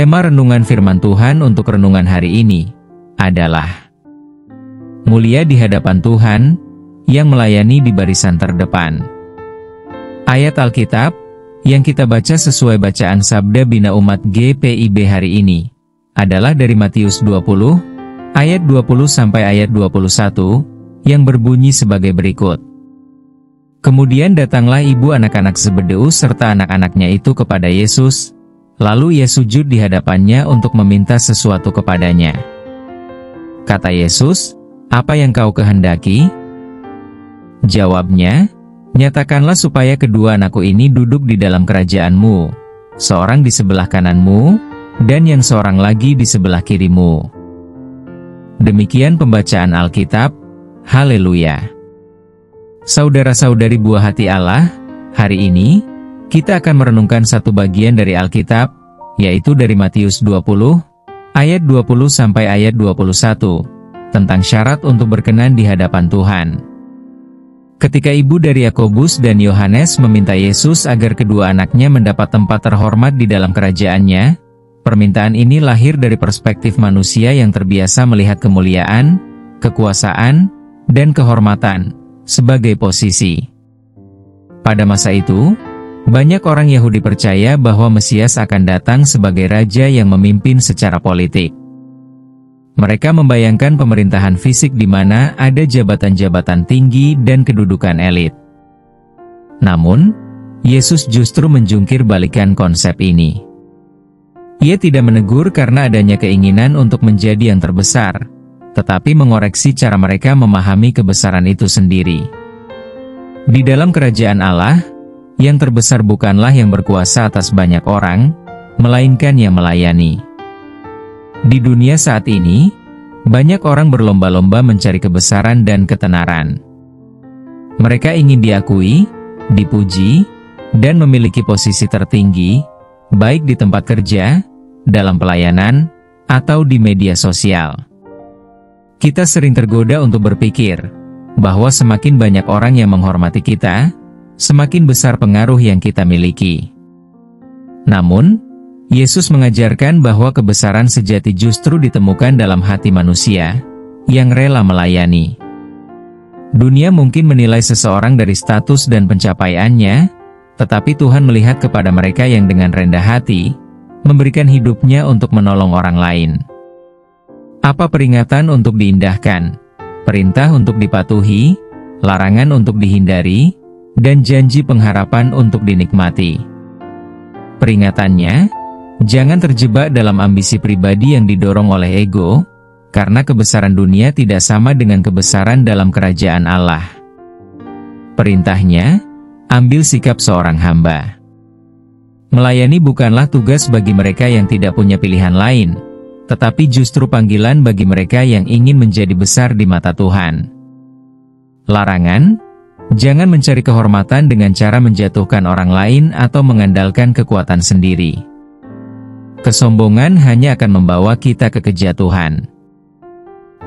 Tema renungan firman Tuhan untuk renungan hari ini adalah mulia di hadapan Tuhan yang melayani di barisan terdepan. Ayat Alkitab yang kita baca sesuai bacaan Sabda Bina Umat GPIB hari ini adalah dari Matius 20 ayat 20 sampai ayat 21 yang berbunyi sebagai berikut. Kemudian datanglah ibu anak-anak Zebedeus serta anak-anaknya itu kepada Yesus, lalu ia sujud di hadapannya untuk meminta sesuatu kepadanya. Kata Yesus, "Apa yang kau kehendaki?" Jawabnya, "Nyatakanlah supaya kedua anakku ini duduk di dalam kerajaanmu, seorang di sebelah kananmu, dan yang seorang lagi di sebelah kirimu." Demikian pembacaan Alkitab. Haleluya. Saudara-saudari buah hati Allah, hari ini kita akan merenungkan satu bagian dari Alkitab, yaitu dari Matius 20, ayat 20 sampai ayat 21, tentang syarat untuk berkenan di hadapan Tuhan. Ketika ibu dari Yakobus dan Yohanes meminta Yesus agar kedua anaknya mendapat tempat terhormat di dalam kerajaannya, permintaan ini lahir dari perspektif manusia yang terbiasa melihat kemuliaan, kekuasaan, dan kehormatan sebagai posisi. Pada masa itu, banyak orang Yahudi percaya bahwa Mesias akan datang sebagai raja yang memimpin secara politik. Mereka membayangkan pemerintahan fisik di mana ada jabatan-jabatan tinggi dan kedudukan elit. Namun, Yesus justru menjungkir balikan konsep ini. Ia tidak menegur karena adanya keinginan untuk menjadi yang terbesar, tetapi mengoreksi cara mereka memahami kebesaran itu sendiri. Di dalam kerajaan Allah, yang terbesar bukanlah yang berkuasa atas banyak orang, melainkan yang melayani. Di dunia saat ini, banyak orang berlomba-lomba mencari kebesaran dan ketenaran. Mereka ingin diakui, dipuji, dan memiliki posisi tertinggi, baik di tempat kerja, dalam pelayanan, atau di media sosial. Kita sering tergoda untuk berpikir bahwa semakin banyak orang yang menghormati kita, semakin besar pengaruh yang kita miliki. Namun, Yesus mengajarkan bahwa kebesaran sejati justru ditemukan dalam hati manusia yang rela melayani. Dunia mungkin menilai seseorang dari status dan pencapaiannya, tetapi Tuhan melihat kepada mereka yang dengan rendah hati memberikan hidupnya untuk menolong orang lain. Apa peringatan untuk diindahkan, perintah untuk dipatuhi, larangan untuk dihindari, dan janji pengharapan untuk dinikmati. Peringatannya, jangan terjebak dalam ambisi pribadi yang didorong oleh ego, karena kebesaran dunia tidak sama dengan kebesaran dalam kerajaan Allah. Perintahnya, ambil sikap seorang hamba. Melayani bukanlah tugas bagi mereka yang tidak punya pilihan lain, tetapi justru panggilan bagi mereka yang ingin menjadi besar di mata Tuhan. Larangan, jangan mencari kehormatan dengan cara menjatuhkan orang lain atau mengandalkan kekuatan sendiri. Kesombongan hanya akan membawa kita ke kejatuhan.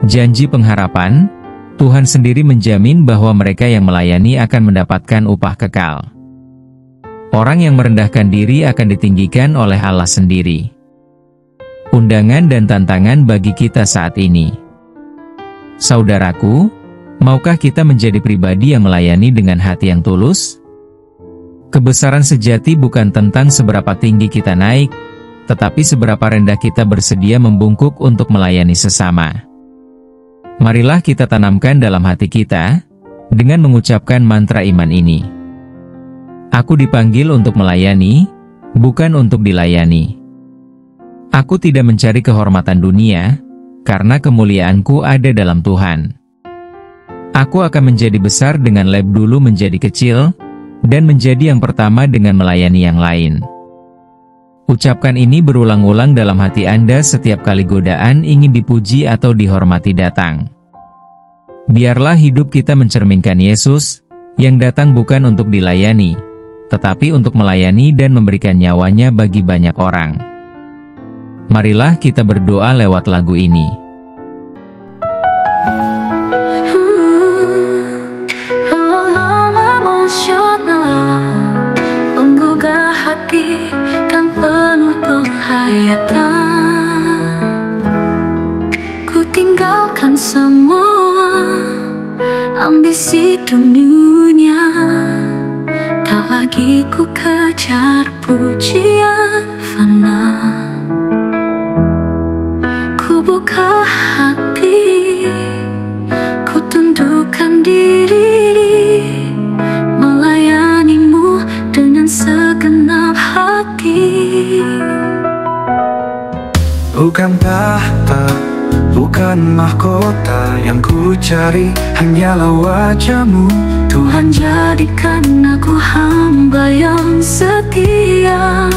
Janji pengharapan, Tuhan sendiri menjamin bahwa mereka yang melayani akan mendapatkan upah kekal. Orang yang merendahkan diri akan ditinggikan oleh Allah sendiri. Undangan dan tantangan bagi kita saat ini. Saudaraku, maukah kita menjadi pribadi yang melayani dengan hati yang tulus? Kebesaran sejati bukan tentang seberapa tinggi kita naik, tetapi seberapa rendah kita bersedia membungkuk untuk melayani sesama. Marilah kita tanamkan dalam hati kita, dengan mengucapkan mantra iman ini. Aku dipanggil untuk melayani, bukan untuk dilayani. Aku tidak mencari kehormatan dunia, karena kemuliaanku ada dalam Tuhan. Aku akan menjadi besar dengan leb dulu menjadi kecil, dan menjadi yang pertama dengan melayani yang lain. Ucapkan ini berulang-ulang dalam hati Anda setiap kali godaan ingin dipuji atau dihormati datang. Biarlah hidup kita mencerminkan Yesus, yang datang bukan untuk dilayani, tetapi untuk melayani dan memberikan nyawanya bagi banyak orang. Marilah kita berdoa lewat lagu ini. Menggugah hati kan penuh penghayatan. ambisi dunia, tak lagi ku kejar pujian fana. Ku buka hati, ku tundukkan diri, melayanimu dengan segenap hati. Bukan tahta, bukan mahkota yang ku cari, hanyalah wajah-Mu. Tuhan, jadikan aku hamba yang setia,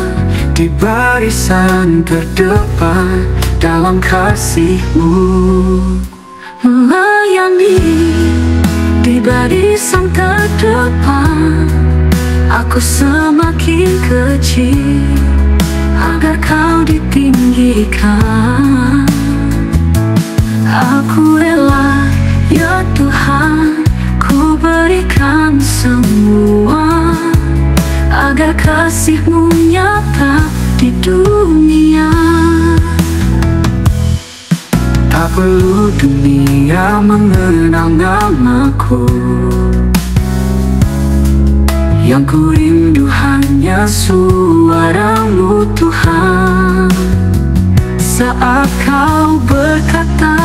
di barisan terdepan dalam kasih-Mu. melayani di barisan terdepan, aku semakin kecil agar Kau ditinggikan. Aku rela, ya Tuhan, ku berikan semua agar kasih-Mu nyata di dunia. Tak perlu dunia mengenal namaku, yang ku rindu hanya suara-Mu Tuhan. Saat Kau berkata,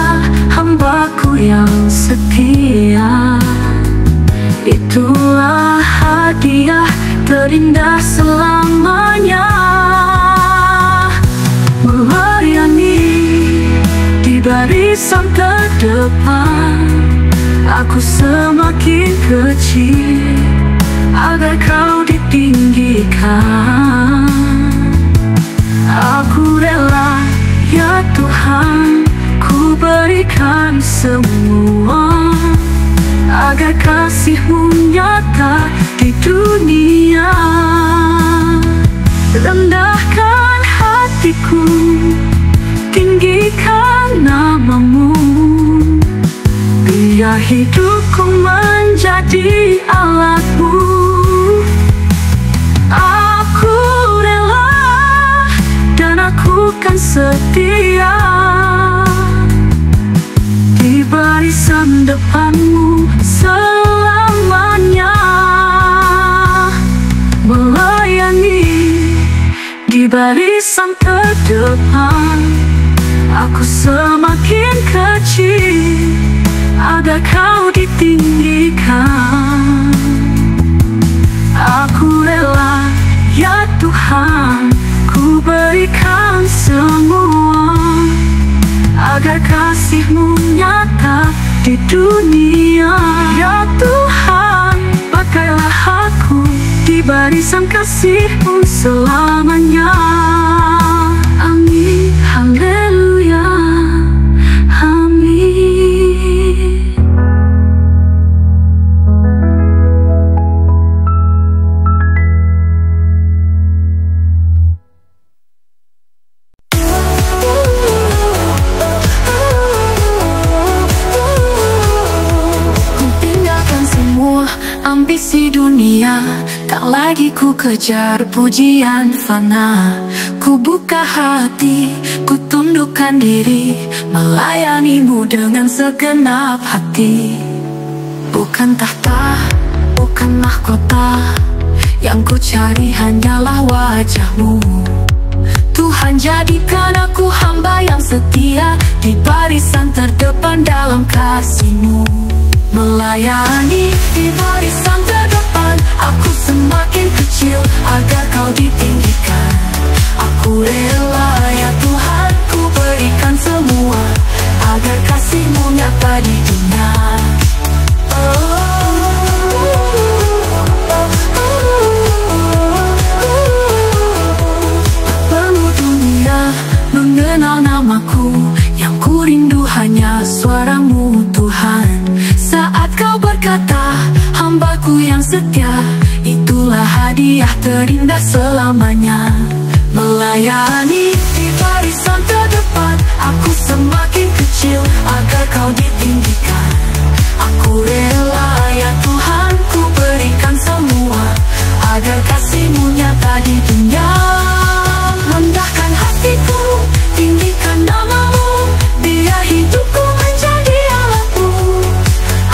hamba-Ku yang setia, itulah hadiah terindah selamanya. Melayani di barisan terdepan, aku semakin kecil agar Kau ditinggikan. Aku rela, ya Tuhan, ku berikan semua agar kasih-Mu nyata di dunia. Rendahkan hatiku, tinggikan nama-Mu, biar hidupku menjadi alat-Mu. Aku rela dan aku kan setia di barisan depan-Mu selamanya. Melayani di barisan terdepan, aku semakin kecil agar Kau ditinggikan. Aku rela, ya Tuhan, ku berikan semua agar kasih-Mu nyata di dunia. Ya Tuhan, pakailah aku di barisan kasih-Mu selamanya. Amin, haleluya, amin. Ambisi dunia, tak lagi ku kejar pujian fana. Ku buka hati, ku tundukkan diri, melayani-Mu dengan segenap hati. Bukan tahta, bukan mahkota, yang ku cari hanyalah wajah-Mu. Tuhan, jadikan aku hamba yang setia di barisan terdepan dalam kasih-Mu. Melayani di barisan terdepan, aku semakin kecil agar Kau ditinggikan. Aku rela, ya Tuhan, ku berikan semua agar kasih-Mu nyata di dunia. Perlu dunia mengenal namaku, yang ku rindu hanya suara-Mu Tuhan. Saat Kau berkata, hamba-Ku yang setia, itulah hadiah terindah selamanya. Melayani di barisan terdepan, aku semakin kecil agar Kau ditinggikan. Aku rela, ya Tuhan, ku berikan semua agar kasih-Mu nyata di dunia. Rendahkan hatiku, tinggikan nama-Mu, biar hidupku menjadi alat-Mu.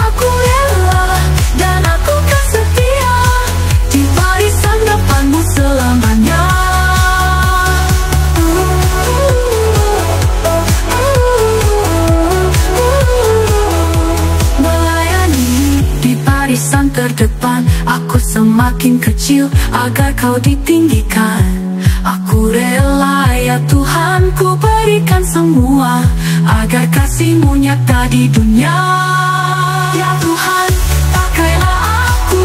Aku rela semakin kecil agar kau ditinggikan. Aku rela ya Tuhan, ku berikan semua agar kasih-Mu nyata di dunia. Ya Tuhan, pakailah aku